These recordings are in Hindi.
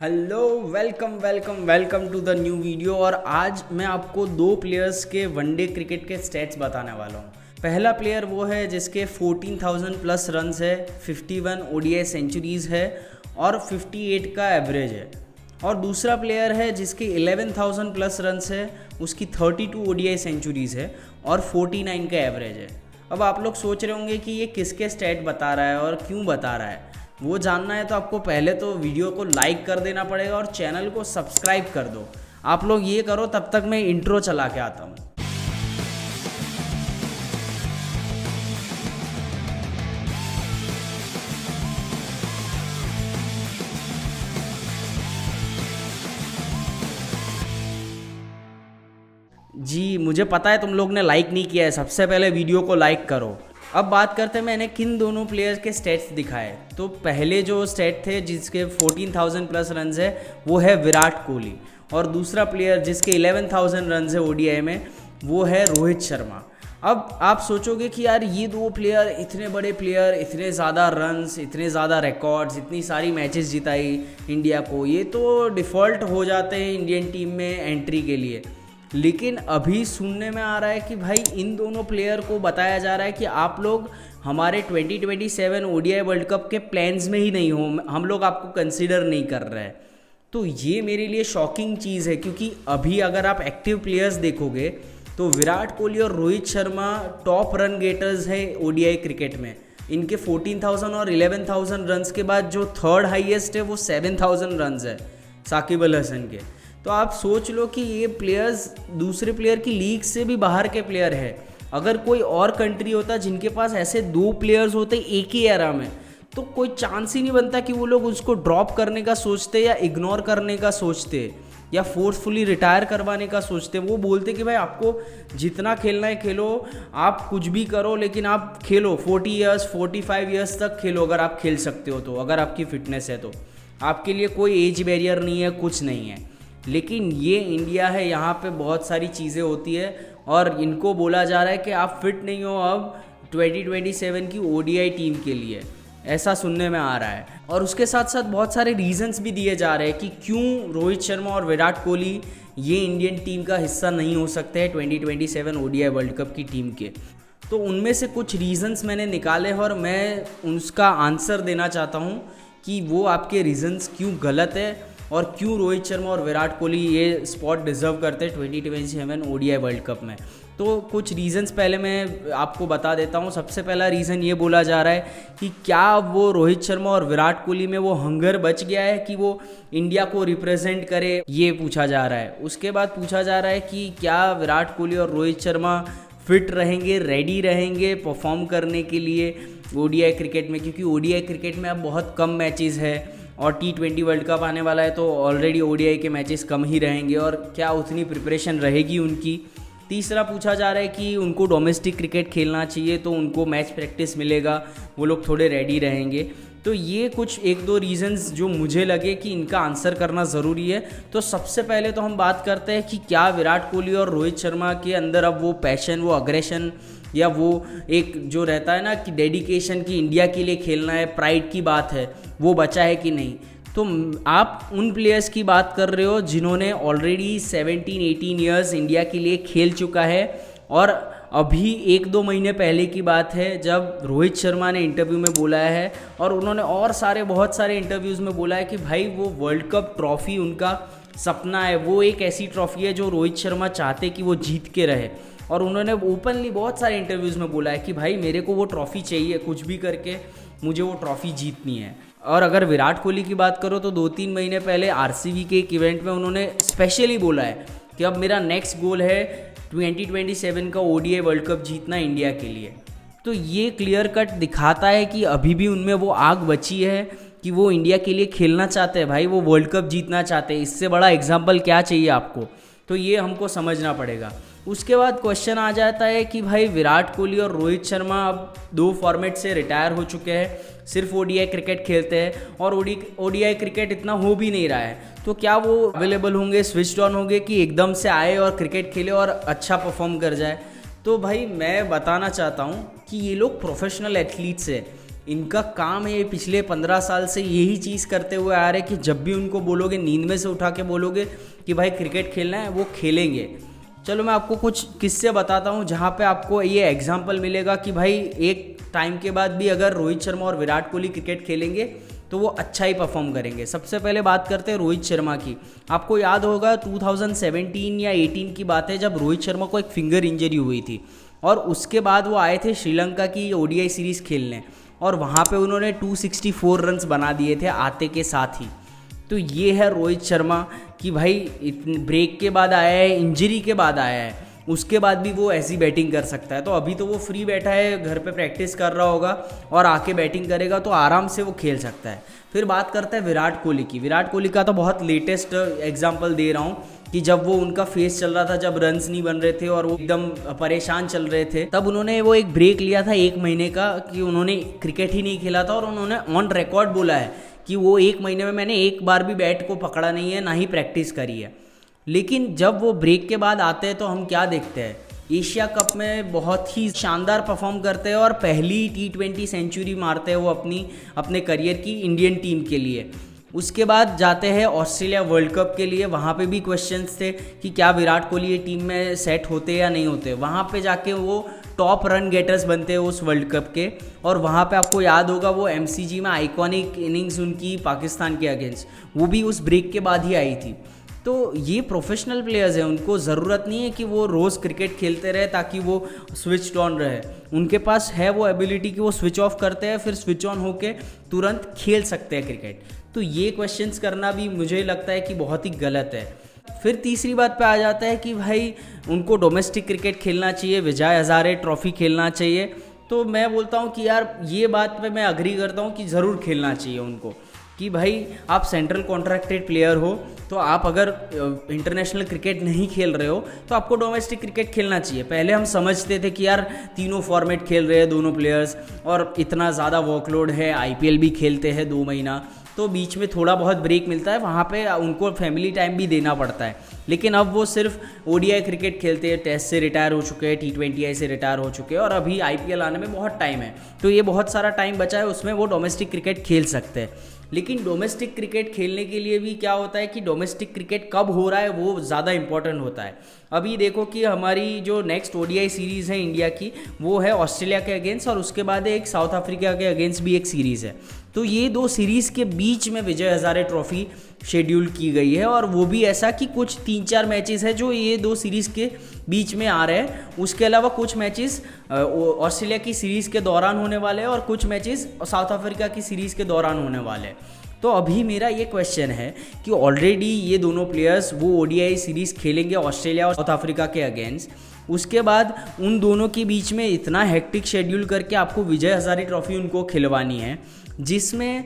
Hello welcome welcome welcome to the new video. और आज मैं आपको दो प्लेयर्स के वनडे क्रिकेट के स्टैट्स बताने वाला हूँ। पहला प्लेयर वो है जिसके 14,000 प्लस रन्स है, 51 ओडीआई सेंचुरीज़ है और 58 का एवरेज है। और दूसरा प्लेयर है जिसके 11,000 प्लस रन्स है, उसकी 32 ओडीआई सेंचुरीज़ है और 49 का एवरेज है। अब आप लोग सोच रहे होंगे कि ये किसके स्टैट बता रहा है और क्यों बता रहा है। वो जानना है तो आपको पहले तो वीडियो को लाइक कर देना पड़ेगा और चैनल को सब्सक्राइब कर दो। आप लोग ये करो, तब तक मैं इंट्रो चला के आता हूँ। जी मुझे पता है तुम लोग ने लाइक नहीं किया है, सबसे पहले वीडियो को लाइक करो। अब बात करते हैं मैंने किन दोनों प्लेयर्स के स्टैट्स दिखाए। तो पहले जो स्टैट थे जिसके 14,000 प्लस रन्स है वो है विराट कोहली, और दूसरा प्लेयर जिसके 11,000 रन्स है ओडीआई में वो है रोहित शर्मा। अब आप सोचोगे कि यार ये दो प्लेयर, इतने बड़े प्लेयर, इतने ज़्यादा रन्स, इतने ज़्यादा रिकॉर्ड्स, इतनी सारी मैचेस जिताई इंडिया को, ये तो डिफ़ॉल्ट हो जाते हैं इंडियन टीम में एंट्री के लिए। लेकिन अभी सुनने में आ रहा है कि भाई इन दोनों प्लेयर को बताया जा रहा है कि आप लोग हमारे 2027 ओडीआई वर्ल्ड कप के प्लान्स में ही नहीं हो, हम लोग आपको कंसिडर नहीं कर रहे हैं। तो ये मेरे लिए शॉकिंग चीज़ है, क्योंकि अभी अगर आप एक्टिव प्लेयर्स देखोगे तो विराट कोहली और Rohit Sharma top run getters है ओडीआई क्रिकेट में। इनके 14,000 और 11,000 रन्स के बाद जो थर्ड हाईएस्ट है वो 7,000 रन्स है साकिब अल हसन के। तो आप सोच लो कि ये प्लेयर्स दूसरे प्लेयर की लीग से भी बाहर के प्लेयर है। अगर कोई और कंट्री होता जिनके पास ऐसे दो प्लेयर्स होते एक ही एरा में, तो कोई चांस ही नहीं बनता कि वो लोग उसको ड्रॉप करने का सोचते या इग्नोर करने का सोचते या फोर्सफुली रिटायर करवाने का सोचते। वो बोलते कि भाई आपको जितना खेलना है खेलो, आप कुछ भी करो, लेकिन आप खेलो 40 ईयर्स 45 ईयर्स तक खेलो अगर आप खेल सकते हो तो, अगर आपकी फिटनेस है तो। आपके लिए कोई एज बैरियर नहीं है, कुछ नहीं है। लेकिन ये इंडिया है, यहाँ पे बहुत सारी चीज़ें होती है और इनको बोला जा रहा है कि आप फिट नहीं हो अब 2027 की ओडीआई टीम के लिए, ऐसा सुनने में आ रहा है। और उसके साथ साथ बहुत सारे रीजंस भी दिए जा रहे हैं कि क्यों रोहित शर्मा और विराट कोहली ये इंडियन टीम का हिस्सा नहीं हो सकते हैं 2027 ओडीआई वर्ल्ड कप की टीम के। तो उनमें से कुछ रीजंस मैंने निकाले और मैं उसका आंसर देना चाहता हूँ कि वो आपके रीजंस क्यों गलत है और क्यों रोहित शर्मा और विराट कोहली ये स्पॉट डिज़र्व करते हैं 2027 ओडीआई वर्ल्ड कप में। तो कुछ रीज़न्स पहले मैं आपको बता देता हूँ। सबसे पहला रीज़न ये बोला जा रहा है कि क्या वो रोहित शर्मा और विराट कोहली में वो हंगर बच गया है कि वो इंडिया को रिप्रेजेंट करे, ये पूछा जा रहा है। उसके बाद पूछा जा रहा है कि क्या विराट कोहली और रोहित शर्मा फिट रहेंगे, रेडी रहेंगे परफॉर्म करने के लिए ओडीआई क्रिकेट में, क्योंकि ओडीआई क्रिकेट में अब बहुत कम मैचेस है और T20 वर्ल्ड कप आने वाला है, तो ऑलरेडी ओडीआई के मैचेस कम ही रहेंगे और क्या उतनी प्रिपरेशन रहेगी उनकी। तीसरा पूछा जा रहा है कि उनको डोमेस्टिक क्रिकेट खेलना चाहिए तो उनको मैच प्रैक्टिस मिलेगा, वो लोग थोड़े रेडी रहेंगे। तो ये कुछ एक दो रीजंस जो मुझे लगे कि इनका आंसर करना ज़रूरी है। तो सबसे पहले तो हम बात करते हैं कि क्या विराट कोहली और रोहित शर्मा के अंदर अब वो पैशन, वो अग्रेशन या वो एक जो रहता है ना कि डेडिकेशन की इंडिया के लिए खेलना है, प्राइड की बात है, वो बचा है कि नहीं। तो आप उन प्लेयर्स की बात कर रहे हो जिन्होंने ऑलरेडी 17-18 ईयर्स इंडिया के लिए खेल चुका है। और अभी 1-2 महीने पहले की बात है जब रोहित शर्मा ने इंटरव्यू में बोला है, और उन्होंने और बहुत सारे इंटरव्यूज़ में बोला है कि भाई वो वर्ल्ड कप ट्रॉफ़ी उनका सपना है, वो एक ऐसी ट्रॉफ़ी है जो रोहित शर्मा चाहते कि वो जीत के रहे। और उन्होंने ओपनली बहुत सारे इंटरव्यूज़ में बोला है कि भाई मेरे को वो ट्रॉफ़ी चाहिए, कुछ भी करके मुझे वो ट्रॉफ़ी जीतनी है। और अगर विराट कोहली की बात करो तो 2-3 महीने पहले आरसीबी के एक इवेंट में उन्होंने स्पेशली बोला है कि अब मेरा नेक्स्ट गोल है 2027 का ओडीआई वर्ल्ड कप जीतना इंडिया के लिए। तो ये क्लियर कट दिखाता है कि अभी भी उनमें वो आग बची है कि वो इंडिया के लिए खेलना चाहते हैं, भाई वो वर्ल्ड कप जीतना चाहते हैं। इससे बड़ा एग्जाम्पल क्या चाहिए आपको। तो ये हमको समझना पड़ेगा। उसके बाद क्वेश्चन आ जाता है कि भाई विराट कोहली और रोहित शर्मा अब 2 फॉर्मेट से रिटायर हो चुके हैं, सिर्फ ओडीआई क्रिकेट खेलते हैं और ओडीआई क्रिकेट इतना हो भी नहीं रहा है। तो क्या वो अवेलेबल होंगे, स्विच ऑन होंगे कि एकदम से आए और क्रिकेट खेले और अच्छा परफॉर्म कर जाए। तो भाई मैं बताना चाहता हूँ कि ये लोग प्रोफेशनल एथलीट्स है, इनका काम है, ये पिछले 15 साल से यही चीज़ करते हुए आ रहे हैं कि जब भी उनको बोलोगे, नींद में से उठा के बोलोगे कि भाई क्रिकेट खेलना है, वो खेलेंगे। चलो मैं आपको कुछ किस्से बताता हूँ जहाँ पे आपको ये एग्जाम्पल मिलेगा कि भाई एक टाइम के बाद भी अगर रोहित शर्मा और विराट कोहली क्रिकेट खेलेंगे तो वो अच्छा ही परफॉर्म करेंगे। सबसे पहले बात करते हैं रोहित शर्मा की। आपको याद होगा 2017 या 18 की बात है, जब रोहित शर्मा को एक फिंगर इंजरी हुई थी और उसके बाद वो आए थे श्रीलंका की ओडीआई सीरीज़ खेलने और वहाँ पे उन्होंने 264 रन्स बना दिए थे आते के साथ ही। तो ये है रोहित शर्मा कि भाई ब्रेक के बाद आया है, इंजरी के बाद आया है, उसके बाद भी वो ऐसी बैटिंग कर सकता है। तो अभी तो वो फ्री बैठा है, घर पे प्रैक्टिस कर रहा होगा और आके बैटिंग करेगा तो आराम से वो खेल सकता है। फिर बात करते हैं विराट कोहली की। विराट कोहली का तो बहुत लेटेस्ट एग्जांपल दे रहा हूँ कि जब वो उनका फेस चल रहा था, जब रन्स नहीं बन रहे थे और वो एकदम परेशान चल रहे थे, तब उन्होंने वो एक ब्रेक लिया था 1 महीने का कि उन्होंने क्रिकेट ही नहीं खेला था और उन्होंने ऑन रिकॉर्ड बोला है कि वो 1 महीने में मैंने एक बार भी बैट को पकड़ा नहीं है, ना ही प्रैक्टिस करी है। लेकिन जब वो ब्रेक के बाद आते हैं तो हम क्या देखते हैं, एशिया कप में बहुत ही शानदार परफॉर्म करते हैं और पहली T20 सेंचुरी मारते हैं वो अपने करियर की इंडियन टीम के लिए। उसके बाद जाते हैं ऑस्ट्रेलिया वर्ल्ड कप के लिए। वहाँ पे भी क्वेश्चंस थे कि क्या विराट कोहली ये टीम में सेट होते या नहीं होते। वहाँ पे जाके वो टॉप रन गेटर्स बनते हैं उस वर्ल्ड कप के और वहाँ पे आपको याद होगा वो MCG में आइकॉनिक इनिंग्स उनकी पाकिस्तान के अगेंस्ट, वो भी उस ब्रेक के बाद ही आई थी। तो ये प्रोफेशनल प्लेयर्स हैं, उनको ज़रूरत नहीं है कि वो रोज़ क्रिकेट खेलते रहे ताकि वो स्विच ऑन रहे। उनके पास है वो एबिलिटी कि वो स्विच ऑफ करते हैं फिर स्विच ऑन होके तुरंत खेल सकते हैं क्रिकेट। तो ये क्वेश्चंस करना भी मुझे लगता है कि बहुत ही गलत है। फिर तीसरी बात पे आ जाता है कि भाई उनको डोमेस्टिक क्रिकेट खेलना चाहिए, विजय हज़ारे ट्रॉफी खेलना चाहिए। तो मैं बोलता हूँ कि यार ये बात पे मैं अग्री करता हूँ कि ज़रूर खेलना चाहिए उनको, कि भाई आप सेंट्रल कॉन्ट्रैक्टेड प्लेयर हो तो आप अगर इंटरनेशनल क्रिकेट नहीं खेल रहे हो तो आपको डोमेस्टिक क्रिकेट खेलना चाहिए। पहले हम समझते थे कि यार तीनों फॉर्मेट खेल रहे हैं दोनों प्लेयर्स और इतना ज़्यादा वर्कलोड है, IPL भी खेलते हैं 2 महीना, तो बीच में थोड़ा बहुत ब्रेक मिलता है, वहाँ पे उनको फैमिली टाइम भी देना पड़ता है। लेकिन अब वो सिर्फ ODI क्रिकेट खेलते हैं, टेस्ट से रिटायर हो चुके हैं, T20I से रिटायर हो चुके हैं और अभी IPL आने में बहुत टाइम है, तो ये बहुत सारा टाइम बचा है, उसमें वो डोमेस्टिक क्रिकेट खेल सकते हैं। लेकिन डोमेस्टिक क्रिकेट खेलने के लिए भी क्या होता है कि डोमेस्टिक क्रिकेट कब हो रहा है वो ज़्यादा इंपॉर्टेंट होता है। अभी देखो कि हमारी जो नेक्स्ट ODI सीरीज़ है इंडिया की, वो है ऑस्ट्रेलिया के अगेंस्ट और उसके बाद एक साउथ अफ्रीका के अगेंस्ट भी एक सीरीज़ है। तो ये 2 सीरीज़ के बीच में विजय हज़ारे ट्रॉफी शेड्यूल की गई है और वो भी ऐसा कि कुछ 3-4 मैचेस है जो ये 2 सीरीज़ के बीच में आ रहे हैं। उसके अलावा कुछ मैचेस ऑस्ट्रेलिया की सीरीज़ के दौरान होने वाले हैं और कुछ मैचेस साउथ अफ्रीका की सीरीज़ के दौरान होने वाले हैं। तो अभी मेरा ये क्वेश्चन है कि ऑलरेडी ये दोनों प्लेयर्स वो ODI सीरीज़ खेलेंगे ऑस्ट्रेलिया और साउथ अफ्रीका के अगेंस्ट, उसके बाद उन दोनों के बीच में इतना हेक्टिक शेड्यूल करके आपको विजय हज़ारे ट्रॉफी उनको खिलवानी है, जिसमें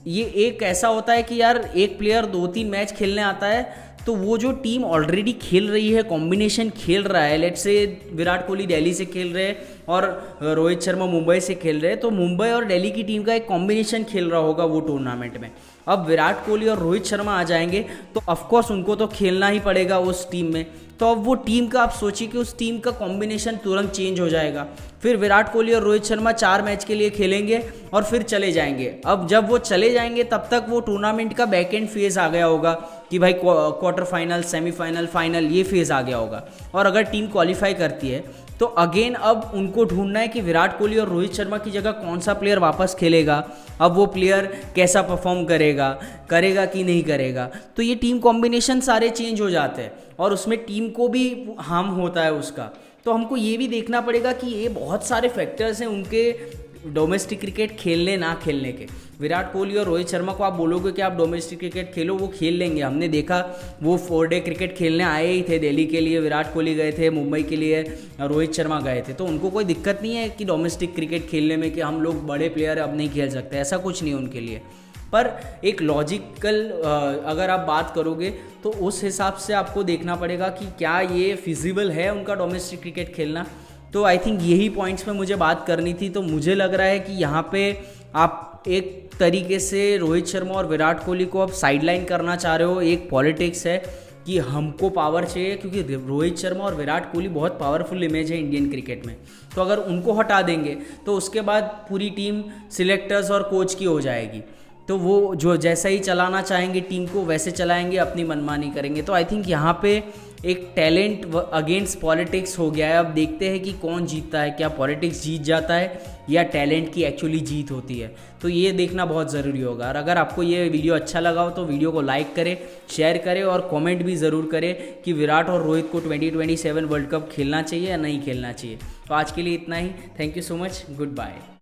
ये एक ऐसा होता है कि यार एक प्लेयर 2-3 मैच खेलने आता है तो वो जो टीम ऑलरेडी खेल रही है, कॉम्बिनेशन खेल रहा है, लेट्स से विराट कोहली दिल्ली से खेल रहे हैं और रोहित शर्मा मुंबई से खेल रहे हैं, तो मुंबई और दिल्ली की टीम का एक कॉम्बिनेशन खेल रहा होगा वो टूर्नामेंट में। अब विराट कोहली और रोहित शर्मा आ जाएंगे तो ऑफकोर्स उनको तो खेलना ही पड़ेगा उस टीम में। तो अब वो टीम का आप सोचिए कि उस टीम का कॉम्बिनेशन तुरंत चेंज हो जाएगा। फिर विराट कोहली और रोहित शर्मा 4 मैच के लिए खेलेंगे और फिर चले जाएंगे। अब जब वो चले जाएंगे तब तक वो टूर्नामेंट का बैक एंड फेज़ आ गया होगा कि भाई क्वार्टर फाइनल, सेमीफाइनल, फाइनल, ये फेज़ आ गया होगा। और अगर टीम क्वालिफाई करती है तो अगेन अब उनको ढूंढना है कि विराट कोहली और रोहित शर्मा की जगह कौन सा प्लेयर वापस खेलेगा, अब वो प्लेयर कैसा परफॉर्म करेगा कि नहीं करेगा। तो ये टीम कॉम्बिनेशन सारे चेंज हो जाते हैं और उसमें टीम को भी हार्म होता है उसका। तो हमको ये भी देखना पड़ेगा कि ये बहुत सारे फैक्टर्स हैं उनके डोमेस्टिक क्रिकेट खेलने ना खेलने के। विराट कोहली और रोहित शर्मा को आप बोलोगे कि आप डोमेस्टिक क्रिकेट खेलो, वो खेल लेंगे। हमने देखा वो 4 डे क्रिकेट खेलने आए ही थे दिल्ली के लिए, विराट कोहली गए थे, मुंबई के लिए रोहित शर्मा गए थे, तो उनको कोई दिक्कत नहीं है कि डोमेस्टिक क्रिकेट खेलने में कि हम लोग बड़े प्लेयर अब नहीं खेल सकते, ऐसा कुछ नहीं उनके लिए। पर एक लॉजिकल अगर आप बात करोगे तो उस हिसाब से आपको देखना पड़ेगा कि क्या ये फिजिबल है उनका डोमेस्टिक क्रिकेट खेलना। तो आई थिंक यही पॉइंट्स पे मुझे बात करनी थी। तो मुझे लग रहा है कि यहाँ पे आप एक तरीके से रोहित शर्मा और विराट कोहली को अब साइडलाइन करना चाह रहे हो, एक पॉलिटिक्स है कि हमको पावर चाहिए, क्योंकि रोहित शर्मा और विराट कोहली बहुत पावरफुल इमेज है इंडियन क्रिकेट में। तो अगर उनको हटा देंगे तो उसके बाद पूरी टीम सिलेक्टर्स और कोच की हो जाएगी। तो वो जो जैसा ही चलाना चाहेंगे टीम को वैसे चलाएंगे, अपनी मनमानी करेंगे। तो आई थिंक यहाँ पे एक टैलेंट अगेंस्ट पॉलिटिक्स हो गया है। अब देखते हैं कि कौन जीतता है, क्या पॉलिटिक्स जीत जाता है या टैलेंट की एक्चुअली जीत होती है। तो ये देखना बहुत ज़रूरी होगा। और अगर आपको ये वीडियो अच्छा लगा हो तो वीडियो को लाइक करें, शेयर करें और कमेंट भी ज़रूर करें कि विराट और रोहित को 2027 वर्ल्ड कप खेलना चाहिए या नहीं खेलना चाहिए। तो आज के लिए इतना ही। Thank you so much, good bye.